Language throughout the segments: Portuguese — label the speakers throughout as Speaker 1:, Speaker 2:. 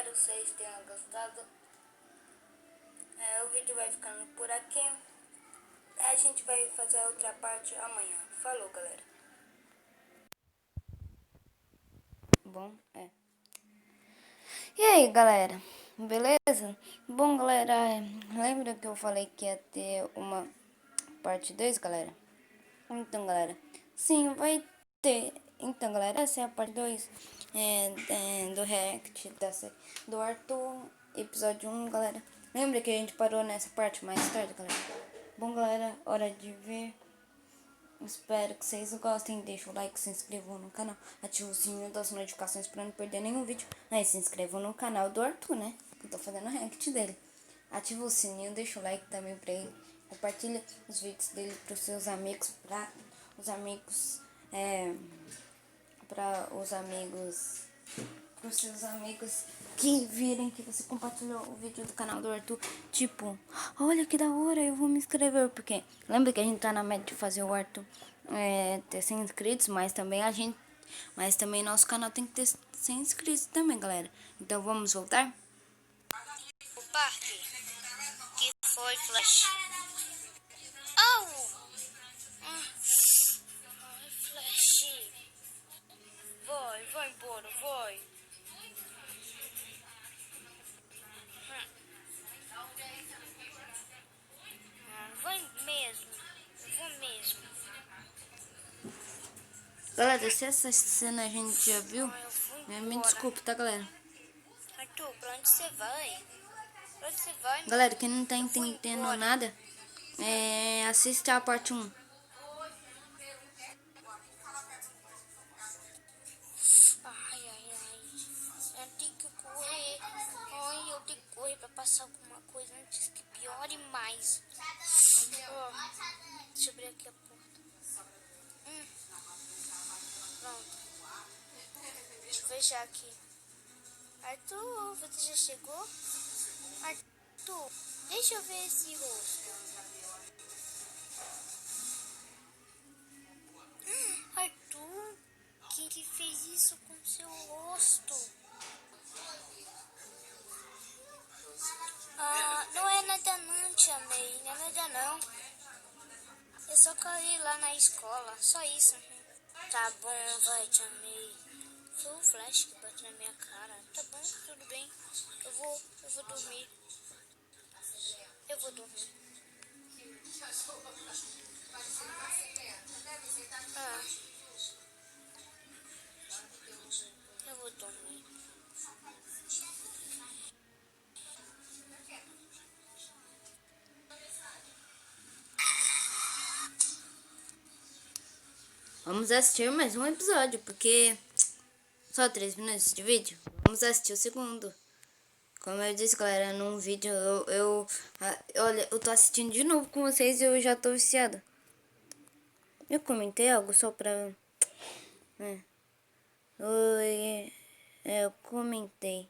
Speaker 1: espero que vocês tenham gostado. O vídeo vai ficando por aqui. A gente vai fazer a outra parte amanhã. Falou, galera. Bom, E aí, galera? Beleza? Bom, galera, lembra que eu falei que ia ter uma parte 2, galera? Então, galera, sim, vai ter. Então, galera, essa é a parte 2 do react da série do Arthur, episódio 1, galera. Lembra que a gente parou nessa parte mais tarde, galera? Bom, galera, hora de ver. Espero que vocês gostem. Deixa o like, se inscrevam no canal, ativa o sininho das notificações para não perder nenhum vídeo. Aí se inscrevam no canal do Arthur, né? Que eu tô fazendo o react dele. Ativa o sininho, deixa o like também pra ele. Compartilha os vídeos dele pros seus amigos, para os amigos que virem que você compartilhou o vídeo do canal do Arthur. Tipo, olha que da hora, eu vou me inscrever. Porque lembra que a gente tá na meta de fazer o Arthur ter 100 inscritos, mas também nosso canal tem que ter 100 inscritos também, galera. Então vamos voltar? O parque que foi Flash. Ai, Flash. Vai embora, vai. Vai mesmo, vou mesmo. Galera, se essa cena a gente já viu, me desculpe, tá, galera? Arthur, pra onde você vai? Pra onde você vai, mano? Galera, quem não tá entendendo nada, assiste a parte 1. Ai. Eu tenho que correr. Ai, eu tenho que correr pra passar alguma coisa antes que piore mais. Deixa eu abrir aqui a porta. Pronto. Deixa eu fechar aqui. Arthur, você já chegou? Arthur, deixa eu ver esse rosto. Arthur, quem que fez isso com seu rosto? Não é nada não, tia May, não é nada não. Eu só caí lá na escola, só isso. Tá bom, vai, tia May. Foi o Flash que bateu na minha cara. Tá bom, tudo bem. Eu vou dormir. Eu vou dormir. Eu vou dormir. Vamos assistir mais um episódio, porque só 3 minutos de vídeo. Vamos assistir o segundo. Como eu disse, galera, num vídeo olha, eu tô assistindo de novo com vocês e eu já tô viciada. Eu comentei algo só pra... eu comentei.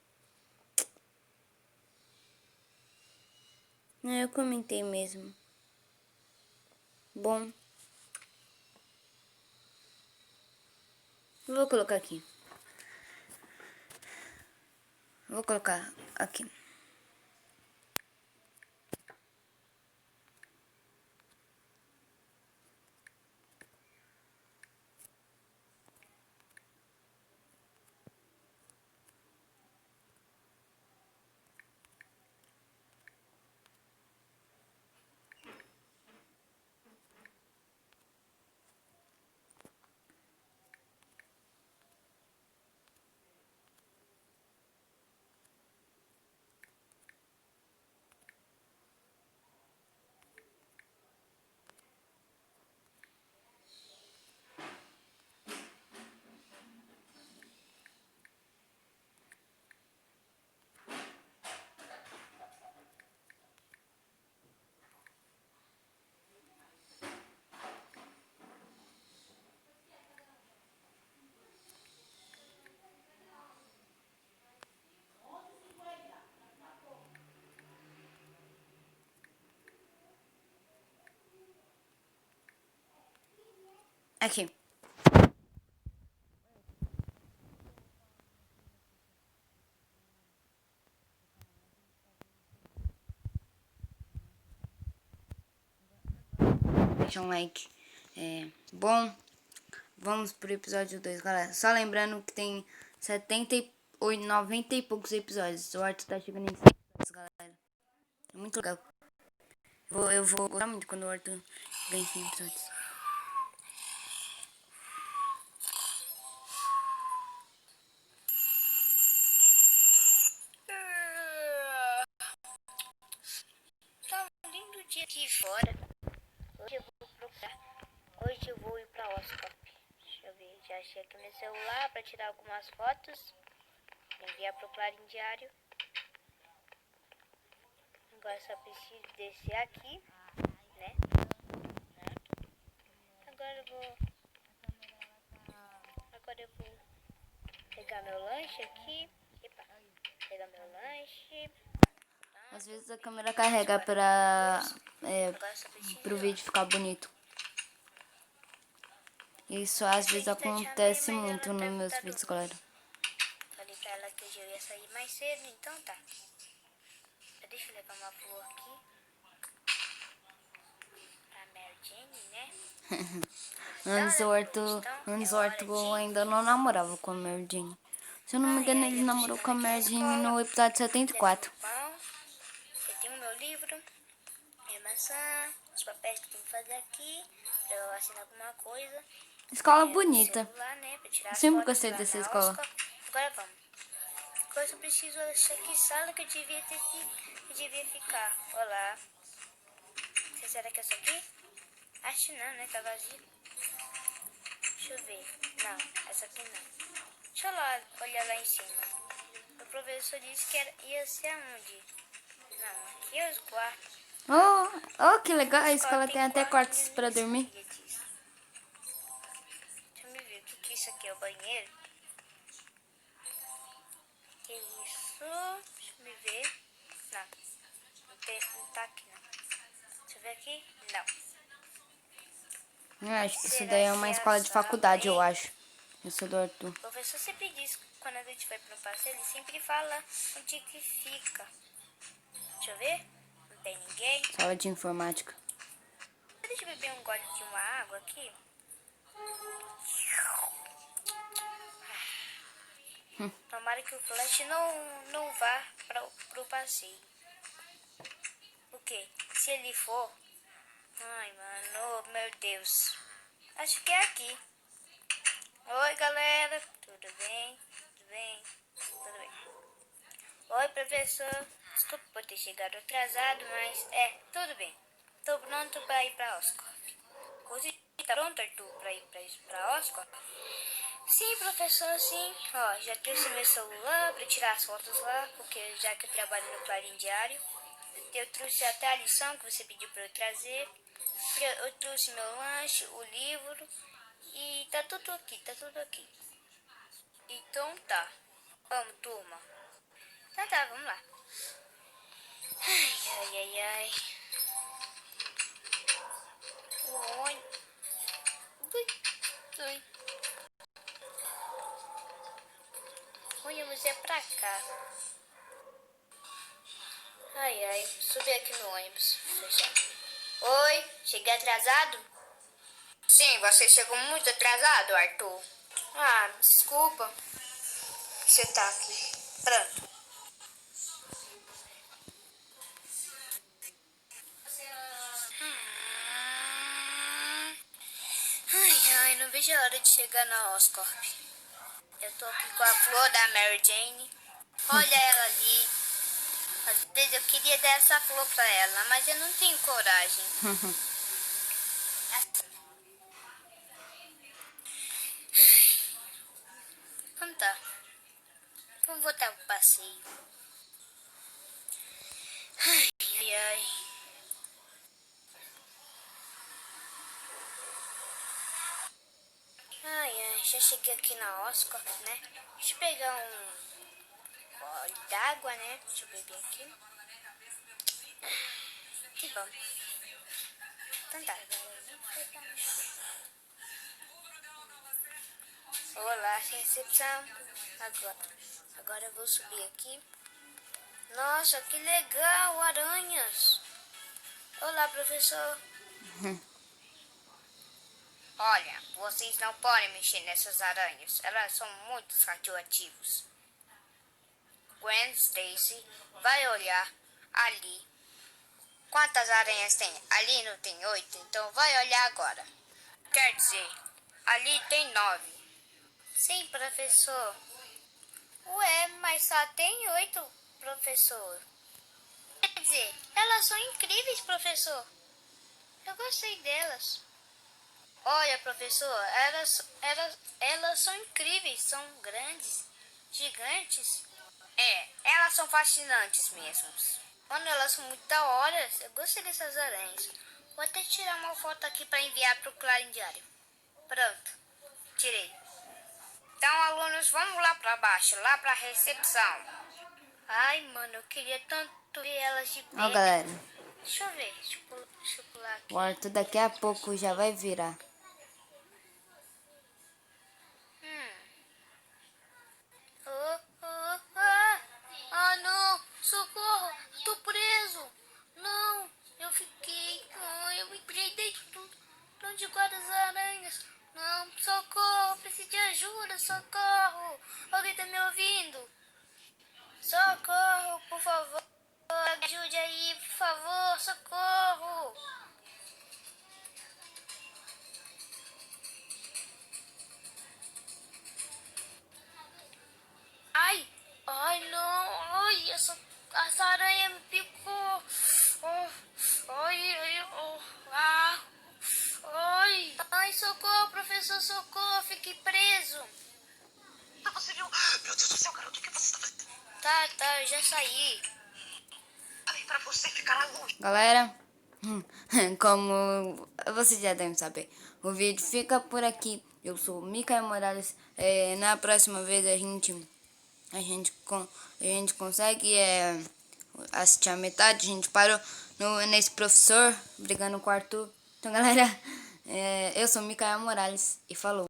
Speaker 1: Eu comentei mesmo. Bom. Vou colocar aqui. Vou colocar aqui. Aqui. deixa um like. Bom, vamos pro episódio 2, galera. Só lembrando que tem 78, 90 e poucos episódios. O Arthur tá chegando em 100 episódios, galera. É muito legal. Eu vou gostar muito quando o Arthur ganha 100 episódios.
Speaker 2: Tá um lindo dia aqui fora. Hoje eu vou procurar. Hoje eu vou ir pra Oscar. Deixa eu ver. Já achei aqui meu celular pra tirar algumas fotos. Enviar pro Clarim Diário. Agora só preciso descer aqui, né? Agora eu vou pegar meu lanche aqui. Epa, pegar meu lanche.
Speaker 1: Às vezes a câmera carrega pro vídeo ficar bonito. Isso às vezes acontece muito nos meus vídeos, galera.
Speaker 2: Falei pra ela que hoje eu ia sair mais cedo, então tá. Deixa eu levar uma flor aqui. Pra Mary Jane, né?
Speaker 1: Antes o Arthur ainda não namorava com a Mary Jane. Se eu não me engano, ele namorou com a Mary Jane no episódio 74.
Speaker 2: Eu tenho meu livro, minha maçã, os papéis que eu tenho que fazer aqui, pra eu assinar alguma coisa.
Speaker 1: Escola bonita.
Speaker 2: Celular, né, pra tirar as
Speaker 1: Sempre
Speaker 2: fotos
Speaker 1: gostei
Speaker 2: lá
Speaker 1: dessa
Speaker 2: na
Speaker 1: escola.
Speaker 2: Oscar. Agora vamos. Agora eu preciso achar que sala que eu devia ficar. Olá. Será que é essa aqui? Acho não, né? Tá vazio. Deixa eu ver. Não, essa aqui não. Deixa eu lá olhar lá em cima. O professor disse que ia ser aonde? Não, aqui é os quartos.
Speaker 1: Oh, que legal. A escola tem até quartos pra dormir.
Speaker 2: Deixa eu me ver. O que é isso aqui? É o banheiro? Que isso? Deixa eu me ver. Não. Não tá aqui, não. Deixa eu ver aqui. Não.
Speaker 1: Eu acho que isso daí é uma escola de faculdade, eu acho. Eu sou do Arthur.
Speaker 2: O professor sempre diz que quando a gente vai para um passeio, ele sempre fala onde que fica. Deixa eu ver. Não tem ninguém.
Speaker 1: Sala de informática.
Speaker 2: Deixa eu beber um gole de uma água aqui. Tomara que o Flash não vá pro passeio. O quê? Se ele for... Ai, mano, oh, meu Deus. Acho que é aqui. Oi, galera. Tudo bem? Tudo bem? Tudo bem. Oi, professor. Desculpa por ter chegado atrasado, mas tudo bem. Tô pronto pra ir pra Oscar. Você tá pronto, Arthur, pra ir pra Oscar? Sim, professor, sim. Ó, já trouxe meu celular pra tirar as fotos lá, porque já que eu trabalho no Clarim Diário, eu trouxe até a lição que você pediu pra eu trazer. Eu trouxe meu lanche, o livro e tá tudo aqui, tá tudo aqui. Então tá. Vamos, turma. Tá, vamos lá. Ai. Oi. Ui. Ônibus é pra cá. Ai. Subi aqui no ônibus. Oi, cheguei atrasado? Sim, você chegou muito atrasado, Arthur. Ah, desculpa. Você tá aqui. Pronto. Ai, não vejo a hora de chegar na Oscorp. Eu tô aqui com a flor da Mary Jane. Olha ela ali. Às vezes eu queria dar essa flor pra ela, mas eu não tenho coragem. Então tá. Vamos voltar pro passeio. Ai. Ai, já cheguei aqui na Oscar, né? Deixa eu pegar um gole d'água, né? Deixa eu beber aqui. Que bom. Então tá. Olá, recepção. Agora eu vou subir aqui. Nossa, que legal, aranhas. Olá, professor. Olha, vocês não podem mexer nessas aranhas. Elas são muito radioativas. Gwen Stacy vai olhar ali. Quantas aranhas tem? Ali não tem 8, então vai olhar agora. Quer dizer, ali tem 9. Sim, professor. Ué, mas só tem 8, professor. Quer dizer, elas são incríveis, professor. Eu gostei delas. Olha, professor, elas são incríveis, são grandes, gigantes. Elas são fascinantes mesmo. Mano, elas são muito da hora. Eu gostei dessas aranhas. Vou até tirar uma foto aqui para enviar pro Clarim Diário. Pronto, tirei. Então, alunos, vamos lá para baixo, lá para a recepção. Ai, mano, eu queria tanto ver elas de perto.
Speaker 1: Ó, galera,
Speaker 2: Deixa eu ver, deixa eu pular aqui.
Speaker 1: o Arthur daqui a pouco já vai virar.
Speaker 2: Não, socorro, tô preso. Não, eu fiquei, eu entrei dentro de guarda-aranhas. Não, socorro, preciso de ajuda, socorro. Alguém tá me ouvindo? Socorro, por favor, ajude aí, por favor, socorro. Ai, não, ai, essa aranha me picou. Oh, ai, socorro, professor, socorro, fiquei preso.
Speaker 3: Você viu? Meu Deus do céu, garoto, o que você está fazendo?
Speaker 2: Tá, eu já saí.
Speaker 3: Falei pra você ficar longe.
Speaker 1: Galera, como vocês já devem saber, o vídeo fica por aqui. Eu sou o Micael Morales. Na próxima vez a gente consegue assistir a metade. A gente parou nesse professor brigando com o Arthur. Então, galera, eu sou o Micael Morales e falou.